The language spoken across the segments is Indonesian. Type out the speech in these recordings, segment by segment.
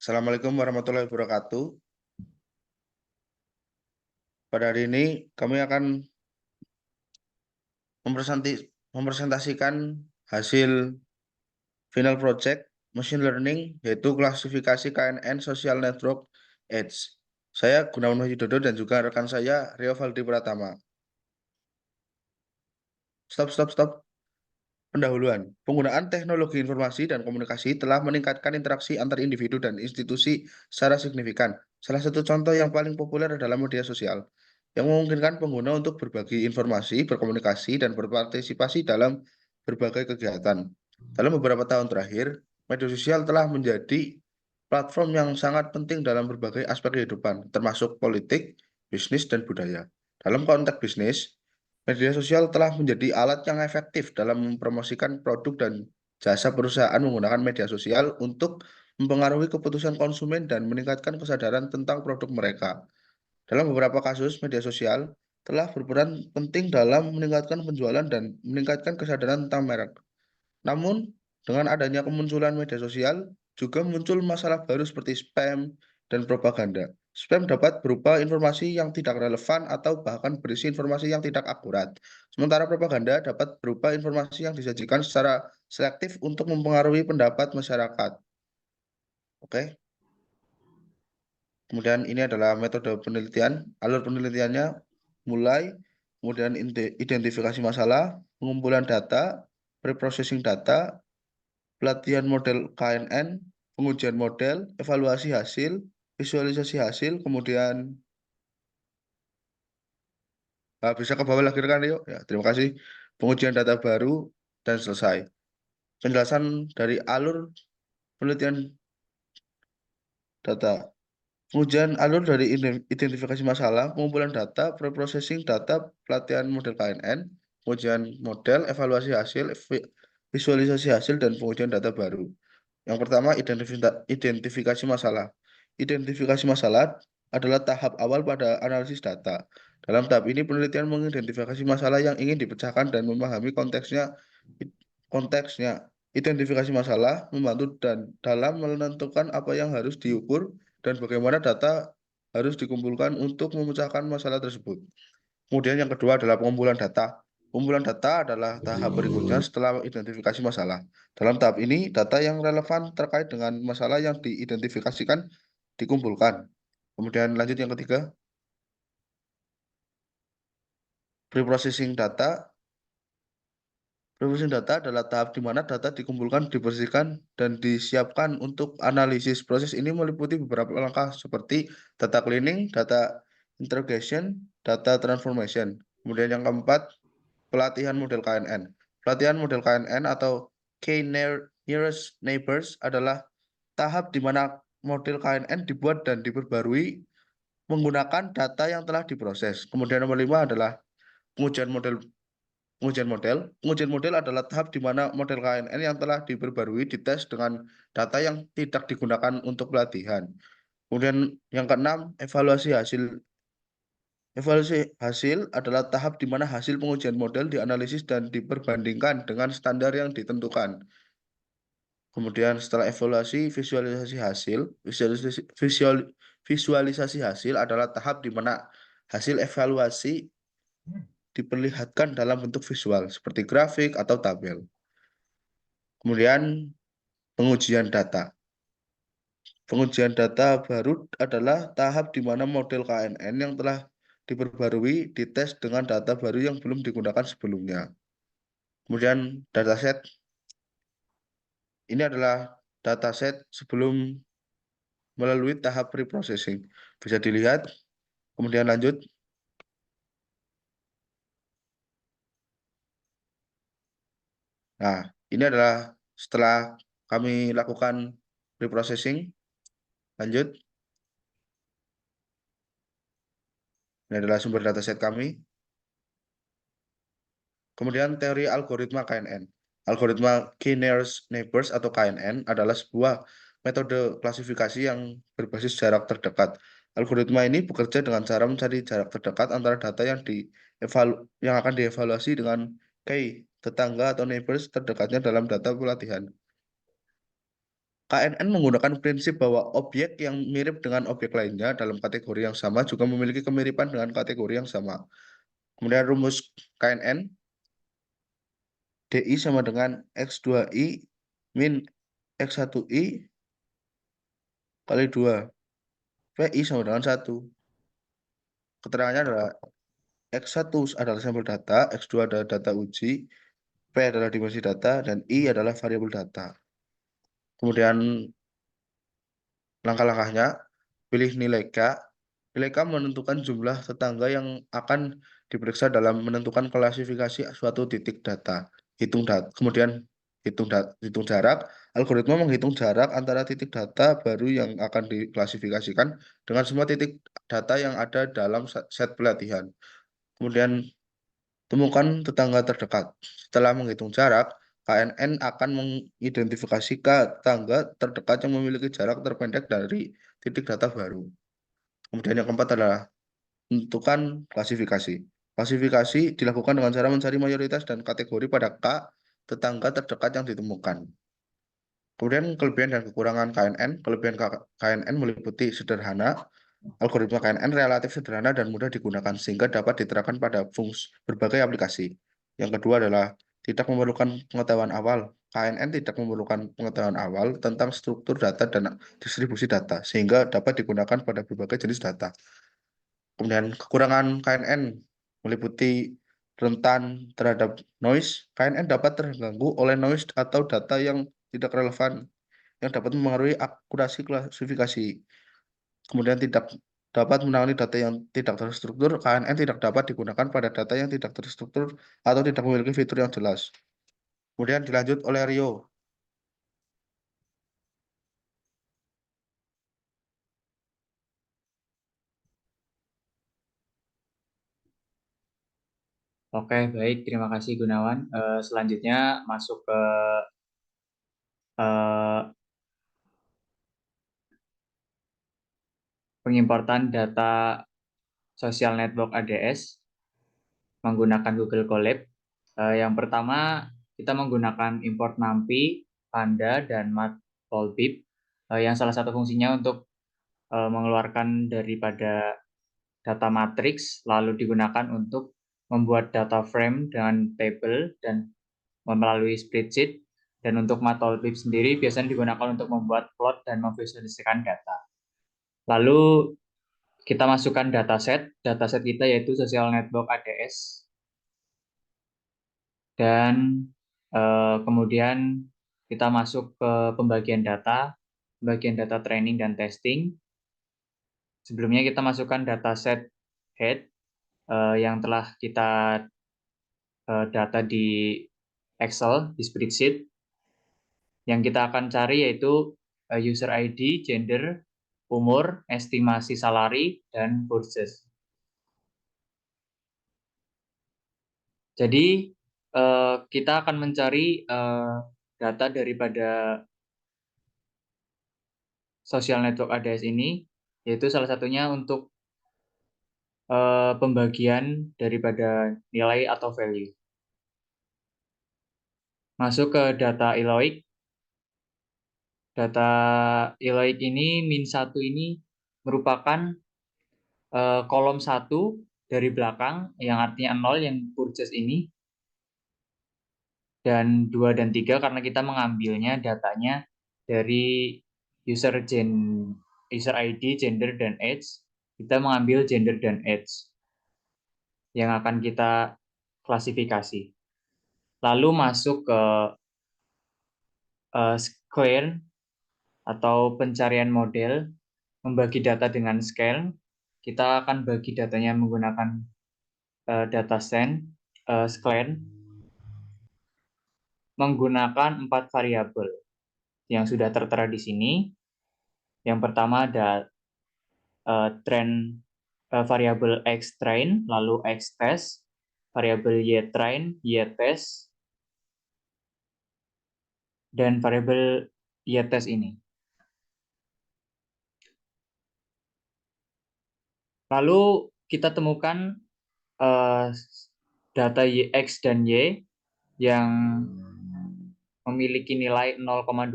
Assalamualaikum warahmatullahi wabarakatuh. Pada hari ini kami akan mempresentasikan hasil final project machine learning yaitu klasifikasi KNN Social Network Edge. Saya Gunawan Wahyudodo dan juga rekan saya Rio Valdi Pratama. Stop. Pendahuluan. Penggunaan teknologi informasi dan komunikasi telah meningkatkan interaksi antar individu dan institusi secara signifikan. Salah satu contoh yang paling populer adalah media sosial, yang memungkinkan pengguna untuk berbagi informasi, berkomunikasi, dan berpartisipasi dalam berbagai kegiatan. Dalam beberapa tahun terakhir, media sosial telah menjadi platform yang sangat penting dalam berbagai aspek kehidupan, termasuk politik, bisnis, dan budaya. Dalam konteks bisnis, media sosial telah menjadi alat yang efektif dalam mempromosikan produk dan jasa perusahaan menggunakan media sosial untuk mempengaruhi keputusan konsumen dan meningkatkan kesadaran tentang produk mereka. Dalam beberapa kasus, media sosial telah berperan penting dalam meningkatkan penjualan dan meningkatkan kesadaran tentang merek. Namun, dengan adanya kemunculan media sosial, juga muncul masalah baru seperti spam dan propaganda. Spam dapat berupa informasi yang tidak relevan atau bahkan berisi informasi yang tidak akurat. Sementara propaganda dapat berupa informasi yang disajikan secara selektif untuk mempengaruhi pendapat masyarakat. Oke. Kemudian ini adalah metode penelitian. Alur penelitiannya mulai, kemudian identifikasi masalah, pengumpulan data, preprocessing data, pelatihan model KNN, pengujian model, evaluasi hasil, visualisasi hasil, kemudian bisa ke bawah lagi rekan yuk. Ya, terima kasih. Pengujian data baru dan selesai. Penjelasan dari alur penelitian data. Pengujian alur dari identifikasi masalah, pengumpulan data, preprocessing data, pelatihan model KNN, pengujian model, evaluasi hasil, visualisasi hasil, dan pengujian data baru. Yang pertama, identifikasi masalah. Identifikasi masalah adalah tahap awal pada analisis data. Dalam tahap ini, penelitian mengidentifikasi masalah yang ingin dipecahkan dan memahami konteksnya. Identifikasi masalah membantu dan dalam menentukan apa yang harus diukur dan bagaimana data harus dikumpulkan untuk memecahkan masalah tersebut. Kemudian yang kedua adalah pengumpulan data. Pengumpulan data adalah tahap berikutnya setelah identifikasi masalah. Dalam tahap ini, data yang relevan terkait dengan masalah yang diidentifikasikan dikumpulkan. Kemudian lanjut yang ketiga, preprocessing data. Preprocessing data adalah tahap di mana data dikumpulkan, dibersihkan, dan disiapkan untuk analisis. Proses ini meliputi beberapa langkah seperti data cleaning, data interrogation, data transformation. Kemudian yang keempat, pelatihan model KNN. Pelatihan model KNN atau K-Nearest Neighbors adalah tahap di mana model KNN dibuat dan diperbarui menggunakan data yang telah diproses. Kemudian nomor 5 adalah pengujian model. Pengujian model adalah tahap di mana model KNN yang telah diperbarui dites dengan data yang tidak digunakan untuk pelatihan. Kemudian yang keenam, evaluasi hasil. Evaluasi hasil adalah tahap di mana hasil pengujian model dianalisis dan diperbandingkan dengan standar yang ditentukan. Kemudian setelah evaluasi, visualisasi hasil adalah tahap di mana hasil evaluasi diperlihatkan dalam bentuk visual seperti grafik atau tabel. Kemudian pengujian data. Pengujian data baru adalah tahap di mana model KNN yang telah diperbarui dites dengan data baru yang belum digunakan sebelumnya. Kemudian dataset. Ini adalah dataset sebelum melalui tahap preprocessing. Bisa dilihat. Kemudian lanjut. Nah, ini adalah setelah kami lakukan preprocessing. Lanjut. Ini adalah sumber dataset kami. Kemudian teori algoritma KNN. Algoritma K-Nearest Neighbors atau KNN adalah sebuah metode klasifikasi yang berbasis jarak terdekat. Algoritma ini bekerja dengan cara mencari jarak terdekat antara data yang akan dievaluasi dengan K, tetangga atau neighbors terdekatnya dalam data pelatihan. KNN menggunakan prinsip bahwa objek yang mirip dengan objek lainnya dalam kategori yang sama juga memiliki kemiripan dengan kategori yang sama. Kemudian rumus KNN, DI sama dengan X2I min X1I kali 2. PI sama dengan 1. Keterangannya adalah X1 adalah sampel data, X2 adalah data uji, P adalah dimensi data, dan I adalah variabel data. Kemudian langkah-langkahnya, pilih nilai K. Nilai K menentukan jumlah tetangga yang akan diperiksa dalam menentukan klasifikasi suatu titik data. Kemudian hitung jarak. Algoritma menghitung jarak antara titik data baru yang akan diklasifikasikan dengan semua titik data yang ada dalam set pelatihan. Kemudian temukan tetangga terdekat. Setelah menghitung jarak, KNN akan mengidentifikasi tetangga terdekat yang memiliki jarak terpendek dari titik data baru. Kemudian yang keempat adalah tentukan klasifikasi. Klasifikasi dilakukan dengan cara mencari mayoritas dan kategori pada tetangga terdekat yang ditemukan. Kemudian kelebihan dan kekurangan KNN. Kelebihan KNN meliputi sederhana. Algoritma KNN relatif sederhana dan mudah digunakan sehingga dapat diterapkan pada berbagai aplikasi. Yang kedua adalah tidak memerlukan pengetahuan awal. KNN tidak memerlukan pengetahuan awal tentang struktur data dan distribusi data sehingga dapat digunakan pada berbagai jenis data. Kemudian kekurangan KNN meliputi rentan terhadap noise. KNN dapat terganggu oleh noise atau data yang tidak relevan yang dapat mempengaruhi akurasi klasifikasi. Kemudian tidak dapat menangani data yang tidak terstruktur. KNN tidak dapat digunakan pada data yang tidak terstruktur atau tidak memiliki fitur yang jelas. Kemudian dilanjut oleh Rio. Oke, baik. Terima kasih Gunawan. Selanjutnya masuk ke eh, pengimportan data social network ADS menggunakan Google Colab. Yang pertama, kita menggunakan import NumPy, Panda, dan Matplotlib, yang salah satu fungsinya untuk mengeluarkan daripada data matrix, lalu digunakan untuk membuat data frame dengan table dan melalui spreadsheet. Dan untuk Matplotlib sendiri biasanya digunakan untuk membuat plot dan memvisualisasikan data. Lalu kita masukkan dataset kita yaitu social network ADS, dan kemudian kita masuk ke pembagian data training dan testing. Sebelumnya kita masukkan dataset head yang telah kita data di Excel, di spreadsheet. Yang kita akan cari yaitu user ID, gender, umur, estimasi salary, dan bourses. Jadi kita akan mencari data daripada social network ADS ini, yaitu salah satunya untuk pembagian daripada nilai atau value. Masuk ke data Eloic. Data Eloic ini min 1 ini merupakan kolom 1 dari belakang yang artinya 0 yang purchase ini, dan 2 dan 3 karena kita mengambilnya datanya dari user ID, gender, dan age. Kita mengambil gender dan age yang akan kita klasifikasi. Lalu masuk ke square atau pencarian model, membagi data dengan scale. Kita akan bagi datanya menggunakan data square menggunakan 4 variabel yang sudah tertera di sini. Yang pertama ada variabel x train, lalu x test, variabel y train, y test, dan variabel y test ini. Lalu kita temukan data x dan y yang memiliki nilai 0,25,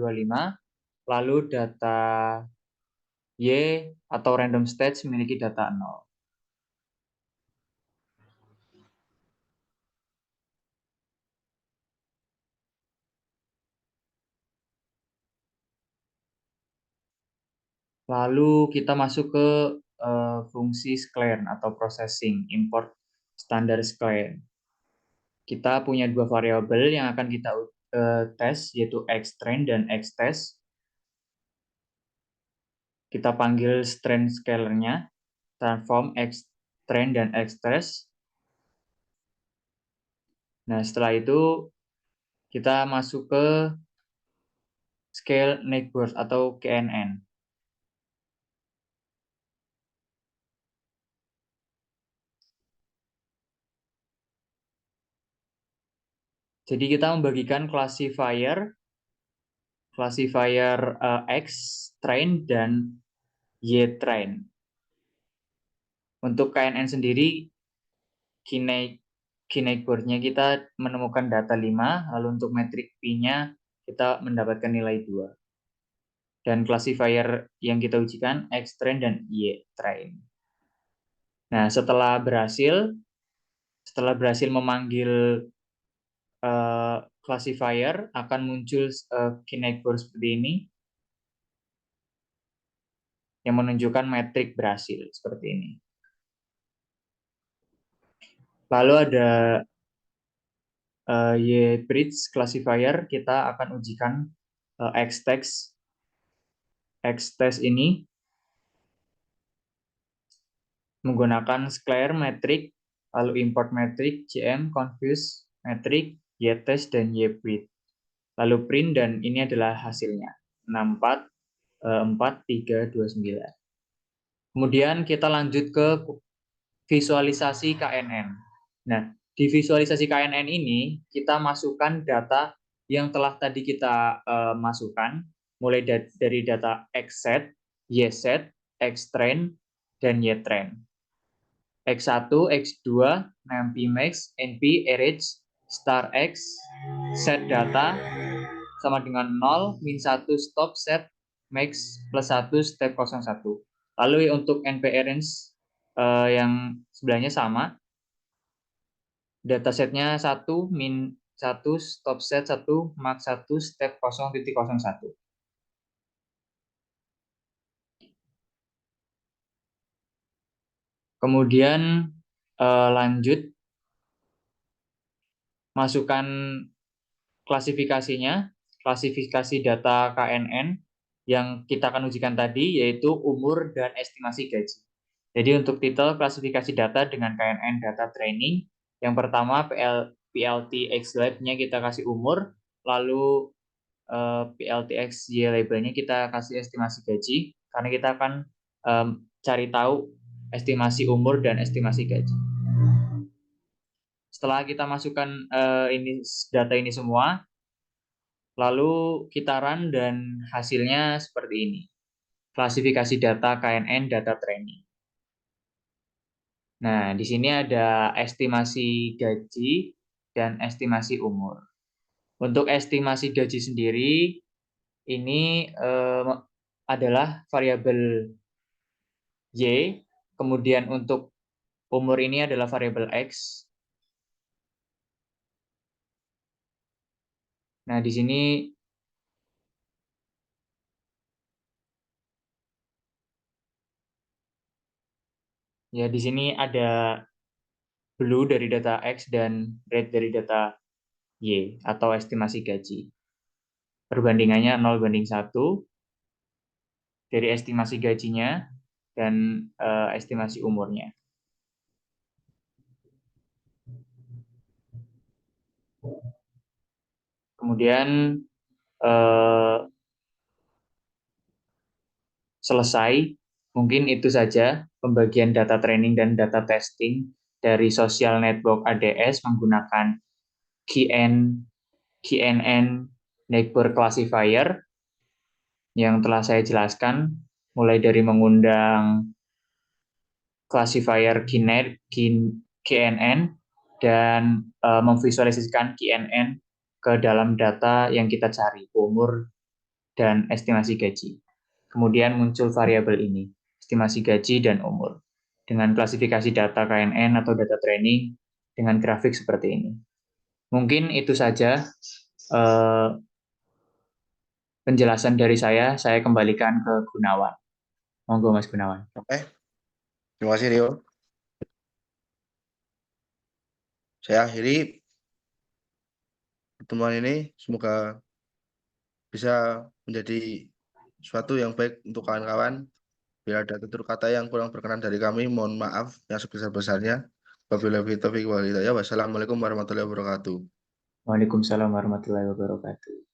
lalu data Y atau random stage memiliki data 0. Lalu kita masuk ke fungsi sclaren atau processing, import standar sclaren. Kita punya dua variabel yang akan kita tes, yaitu xtrain dan xtest. Kita panggil strain scalarnya, transform xtrain dan xtest. Nah, setelah itu kita masuk ke scale neighbors atau KNN. Jadi kita membagikan classifier X train dan Y train. Untuk KNN sendiri, key neighbor-nya kita menemukan data 5, lalu untuk metrik P-nya kita mendapatkan nilai 2. Dan classifier yang kita ujikan X train dan Y train. Nah, setelah berhasil memanggil classifier, akan muncul key neighbor seperti ini yang menunjukkan metrik berhasil seperti ini. Lalu ada Y-bridge classifier, kita akan ujikan xtest ini menggunakan sclare metrik, lalu import metrik, cm, confuse metrik, y-test, dan y-bridge. Lalu print, dan ini adalah hasilnya, 644329. Kemudian kita lanjut ke visualisasi KNN. Nah, di visualisasi KNN ini kita masukkan data yang telah tadi kita masukkan, mulai dari data xset, yset, xtrain, dan ytrain. X1, X2, npmax, np, average, star x, set data sama dengan 0, min 1 stop set, max plus 1 step 01. Lalu untuk np average yang sebelahnya sama, datasetnya 1, min 1, stop set 1, max 1, step 0.01. Kemudian lanjut, masukkan klasifikasinya, klasifikasi data KNN yang kita akan ujikan tadi, yaitu umur dan estimasi gaji. Jadi untuk titel klasifikasi data dengan KNN data training, yang pertama PLT X lab-nya kita kasih umur, lalu PLT X Y labelnya kita kasih estimasi gaji, karena kita akan cari tahu estimasi umur dan estimasi gaji. Setelah kita masukkan data ini semua, lalu kita run dan hasilnya seperti ini. Klasifikasi data KNN data training. Nah, di sini ada estimasi gaji dan estimasi umur. Untuk estimasi gaji sendiri, ini adalah variabel Y, kemudian untuk umur ini adalah variabel X. Nah, di sini ada blue dari data X dan red dari data Y atau estimasi gaji. Perbandingannya 0:1 dari estimasi gajinya dan estimasi umurnya. Kemudian selesai. Mungkin itu saja pembagian data training dan data testing dari Social Network ADS menggunakan KNN Neighbor Classifier yang telah saya jelaskan, mulai dari mengundang classifier KNN dan memvisualisasikan KNN ke dalam data yang kita cari, umur dan estimasi gaji. Kemudian muncul variabel ini, estimasi gaji dan umur, dengan klasifikasi data KNN atau data training dengan grafik seperti ini. Mungkin itu saja penjelasan dari saya kembalikan ke Gunawan. Monggo Mas Gunawan. Oke, terima kasih Rio. Saya akhiri pertemuan ini. Semoga bisa menjadi suatu yang baik untuk kawan-kawan. Bila ada tutur kata yang kurang berkenan dari kami, mohon maaf yang sebesar-besarnya. Wabillahi taufiq wal hidayah. Wassalamualaikum warahmatullahi wabarakatuh. Waalaikumsalam warahmatullahi wabarakatuh.